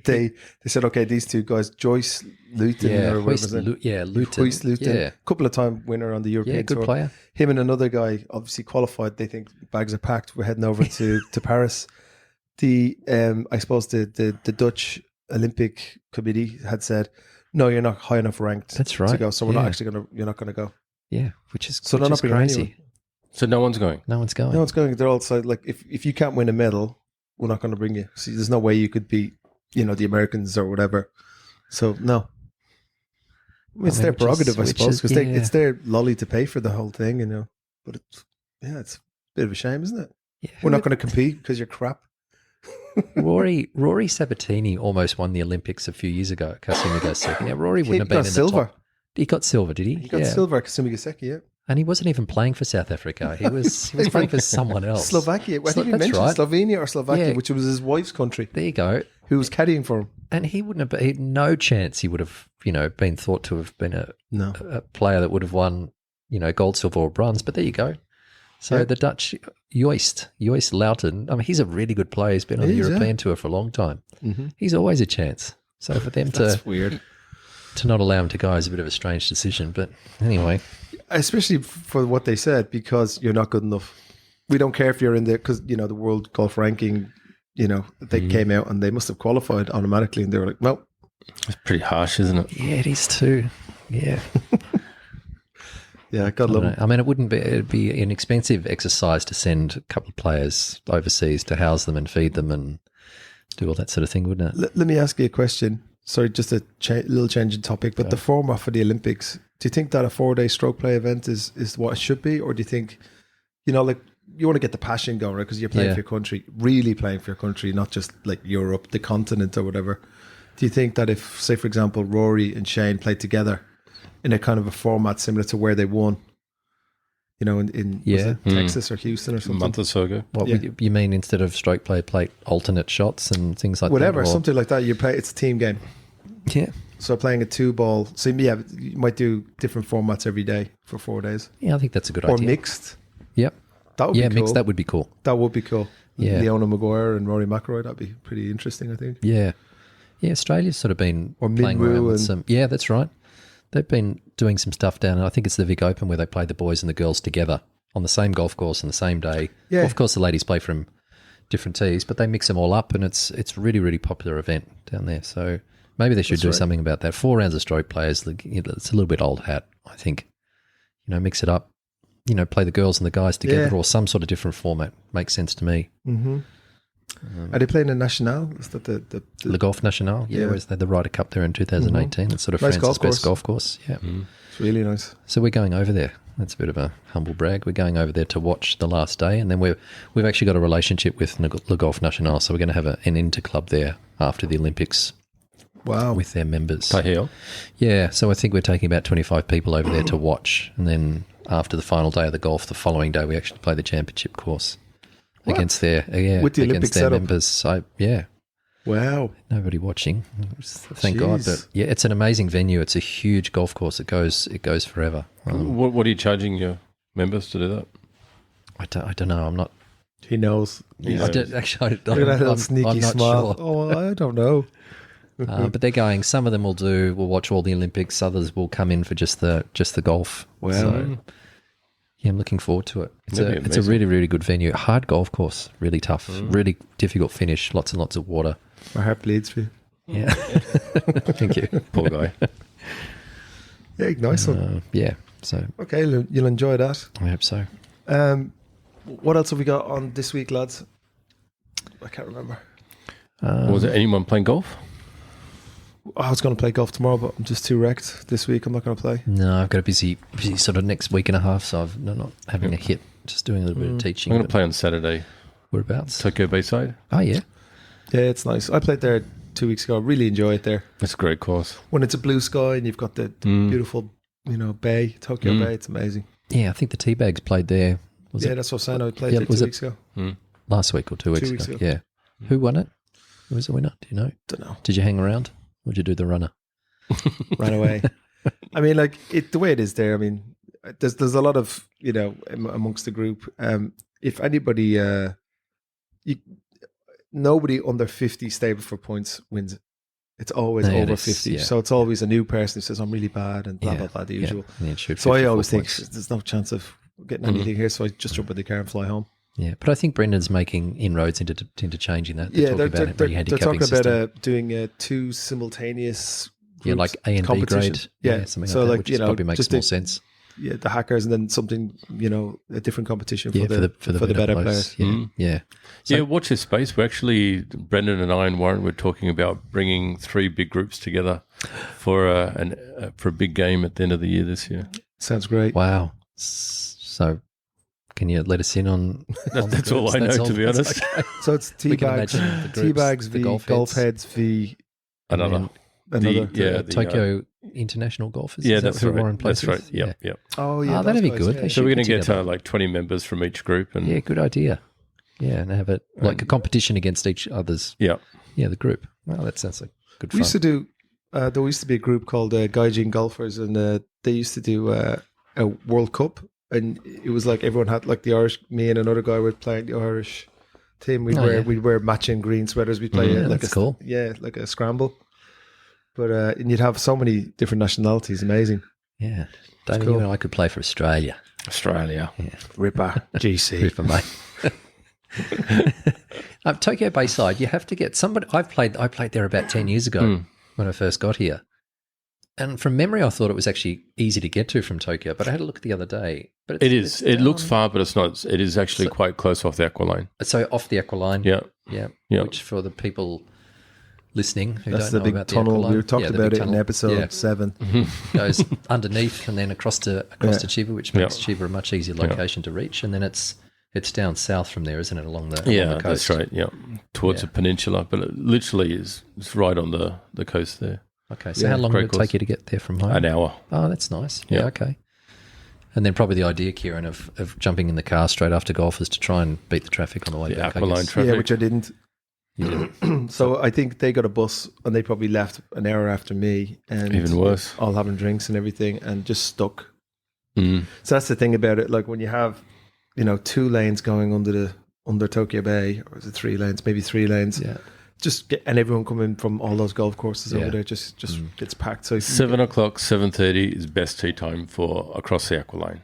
they said, okay, these 2 guys, Joyce Luton or whatever was it? Luton. Luton. A couple of time winner on the European Tour. Good player. Him and another guy obviously qualified. They think bags are packed. We're heading over to Paris. I suppose the Dutch Olympic Committee had said, no, you're not high enough ranked to go. So we're not actually you're not going to go. Yeah, which is crazy. So no one's going? No one's going. No one's going. They're all said, like, if you can't win a medal, we're not going to bring you. See, there's no way you could beat, the Americans or whatever. So, no. It's their prerogative, I suppose, because it's their lolly to pay for the whole thing, But it's a bit of a shame, isn't it? Yeah. We're not going to compete because you're crap. Rory Sabatini almost won the Olympics a few years ago at Kasumigaseki. Now, Rory wouldn't have been in silver. The top. He got silver, did he? He got silver at Kasumigaseki, yeah. And he wasn't even playing for South Africa. He was playing for someone else. Slovakia. I think you mentioned Slovenia or Slovakia, which was his wife's country. There you go. Who was caddying for him. And he wouldn't have no chance he would have, been thought to have been a player that would have won, gold, silver or bronze. But there you go. So the Dutch, Joyce Luiten, I mean, he's a really good player. He's been on the European Tour for a long time. Mm-hmm. He's always a chance. So for them That's weird. To not allow him to go is a bit of a strange decision. But anyway. Especially for what they said, because you're not good enough. We don't care if you're in because, the world golf ranking, they came out and they must have qualified automatically. And they were like, no. It's pretty harsh, isn't it? Yeah, it is too. Yeah. Yeah, God love them. I mean, it'd be an expensive exercise to send a couple of players overseas to house them and feed them and do all that sort of thing, wouldn't it? Let me ask you a question. Sorry, just a little change in topic, but the format for the Olympics, do you think that a 4-day stroke play event is what it should be? Or do you think, like you want to get the passion going, right? Because you're playing for your country, really playing for your country, not just like Europe, the continent or whatever. Do you think that if, say, for example, Rory and Shane played together in a kind of a format similar to where they won, in was it Texas or Houston or something? A month or so ago. What you mean, instead of stroke play alternate shots and things like whatever, that? Something like that. You play, it's a team game. Yeah. So playing a 2-ball. So you might do different formats every day for 4 days. Yeah, I think that's a good idea. idea. Or mixed. Yep. That would be cool. Mixed. That would be cool. That would be cool. Yeah. Leona Maguire and Rory McIlroy. That'd be pretty interesting, I think. Yeah. Yeah, Australia's sort of been or playing around with some. Yeah, that's right. They've been doing some stuff down. I think it's the Vic Open where they play the boys and the girls together on the same golf course on the same day. Yeah. Well, of course, the ladies play from different tees, but they mix them all up, and it's a really, really popular event down there. So maybe they should do something about that. 4 rounds of stroke players, it's a little bit old hat, I think. Mix it up. Play the girls and the guys together, or some sort of different format. Makes sense to me. Mm-hmm. Are they playing the National? Is that the Golf National? Yeah, whereas they had the Ryder Cup there in 2018. Mm-hmm. It's sort of nice France's best golf course. Yeah. Mm. It's really nice. So we're going over there. That's a bit of a humble brag. We're going over there to watch the last day, and then we've actually got a relationship with Le Golf National, so we're going to have an inter-club there after the Olympics. Wow. With their members. Tahil. Yeah, so I think we're taking about 25 people over there to watch, and then after the final day of the golf, the following day, we actually play the championship course against their with the Olympic setup. Members. So, yeah. Wow. Nobody watching. Thank God. But yeah, it's an amazing venue. It's a huge golf course. It goes forever. What are you charging your members to do that? I don't know. I'm not. He knows. Actually, Look at that little sneaky smile. Sure. Oh, I don't know. But they're going. Some of them will watch all the Olympics. Others will come in for just the golf. Wow. So, yeah, I'm looking forward to it. It's a really, really good venue. Hard golf course. Really tough. Really difficult finish. Lots and lots of water. My heart bleeds for you. Yeah. Thank you. Poor guy. Yeah, nice one. Yeah. So okay, you'll enjoy that. I hope so. What else have we got on this week, lads? I can't remember. Was there anyone playing golf? I was going to play golf tomorrow, but I'm just too wrecked this week. I'm not going to play. No, I've got a busy sort of next week and a half, so I'm not having a hit. Just doing a little bit of teaching. I'm going to play on Saturday. Whereabouts? Tokyo Bayside. Oh, yeah. Yeah, it's nice. I played there 2 weeks ago. I really enjoy it there. It's a great course. When it's a blue sky and you've got the beautiful, bay, Tokyo Bay, it's amazing. Yeah, I think the Teabags played there. That's what I'm saying. I played there 2 weeks ago. Last week or 2 weeks ago. Yeah. Who won it? Who was the winner? Do you know? Don't know. Did you hang around? Or did you do the runner? Ran away. I mean, the way it is there, I mean, there's a lot of, amongst the group. If anybody, nobody under 50 stable for points wins it. It's always over 50. Yeah. So it's always a new person who says, I'm really bad and blah, blah, blah, the usual. So I always think there's no chance of getting anything here. So I just jump in the car and fly home. Yeah, but I think Brendan's making inroads into changing that. They're talking about doing 2 simultaneous groups, like A and B grade. Yeah, something so like that, which probably makes more sense. Yeah, the hackers and then something, a different competition for the better players. Yeah. So, watch this space. We're actually, Brendan and I and Warren were talking about bringing 3 big groups together for a big game at the end of the year this year. Sounds great. Wow. So, can you let us in on that's all I know, to be honest. Okay. So it's Teabags v Golf Heads v another. Tokyo International Golfers. Yeah, that's right. That's right. Yeah. Oh, yeah. That'd be good. Yeah. So we're going to get 20 members from each group. And good idea. Yeah, and have it like a competition against each other's. Yeah, the group. Well, that sounds like good fun. We used to do. There used to be a group called Gaijin Golfers, and they used to do a World Cup. And it was like everyone had like the Irish. Me and another guy were playing the Irish team. We'd wear matching green sweaters. We'd play cool. like a scramble. But and you'd have so many different nationalities. Amazing. Yeah, Damon, cool. You and I could play for Australia. Yeah. Ripper GC. Ripper, mate. Tokyo Bayside. You have to get somebody. I played there about 10 years ago when I first got here. And from memory, I thought it was actually easy to get to from Tokyo, but I had a look the other day. But it is. It looks far, but it's not. It is actually quite close off the aqua line. So off the aqua line. Yeah. Which for the people listening who That's don't the know big about tunnel. the aqua line. We talked about it in episode 7. Goes underneath and then across to Chiba, which makes Chiba a much easier location to reach. And then it's down south from there, isn't it, along the coast? That's right. Yeah, towards the peninsula, but it literally is. It's right on the coast there. Okay, so how long did it take you to get there from home? An hour. Oh, that's nice. Yeah, okay. And then probably the idea, Kieran, of jumping in the car straight after golf is to try and beat the traffic on the way back. Aqua line traffic. Yeah, which I didn't. You didn't. So I think they got a bus and they probably left an hour after me. And even worse. All having drinks and everything and just stuck. Mm. So that's the thing about it. Like when you have, 2 lanes going under Tokyo Bay, or is it 3 lanes? Maybe 3 lanes. Yeah. And everyone coming from all those golf courses over there just gets packed. So 7 o'clock, 7:30 is best tee time for across the aqua line.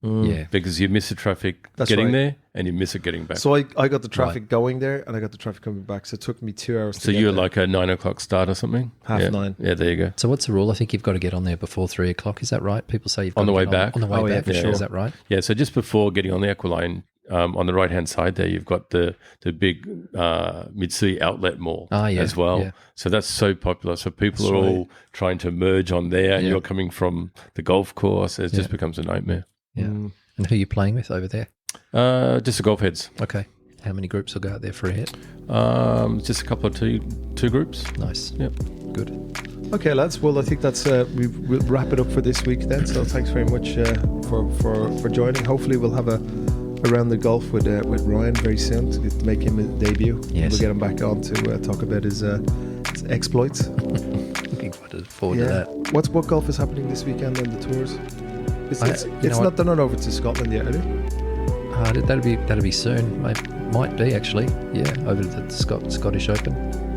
Yeah, because you miss the traffic getting there and you miss it getting back. So I got the traffic going there and I got the traffic coming back. So it took me 2 hours. So you're like a 9 o'clock start or something? 9:30. Yeah, there you go. So what's the rule? I think you've got to get on there before 3 o'clock. Is that right? People say you've got on the to way get back. On the way back, for sure. Yeah. Is that right? Yeah. So just before getting on the aqua line, on the right hand side there, you've got the big Mitsui outlet mall as well. Yeah. So that's so popular. So people are all trying to merge on there, and you're coming from the golf course. It just becomes a nightmare. Yeah. And who are you playing with over there? Just the golf heads. Okay. How many groups will go out there for a hit? Just a couple of two groups. Nice. Yep. Good. Okay, lads. Well, I think that's we'll wrap it up for this week then. So thanks very much for joining. Hopefully, we'll have a round the golf with Ryan very soon to make him a debut. Yes. We'll get him back on to talk about his exploits. Looking forward to that. What golf is happening this weekend on the tours? They're not over to Scotland yet, are they? That'll be soon. Might be actually. Yeah, over to the Scottish Open.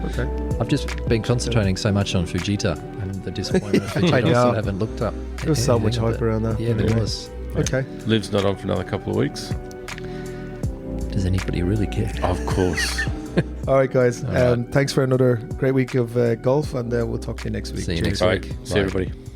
Okay. I've just been concentrating so much on Fujita and the disappointment of Fujita. I still haven't looked up. There was so much hype around that. Yeah, there was. Okay. Liv's not on for another couple of weeks. Does anybody really care? Of course. All right, guys. All right. Thanks for another great week of golf, and we'll talk to you next week. See you Cheers. next week. All right. See you, everybody.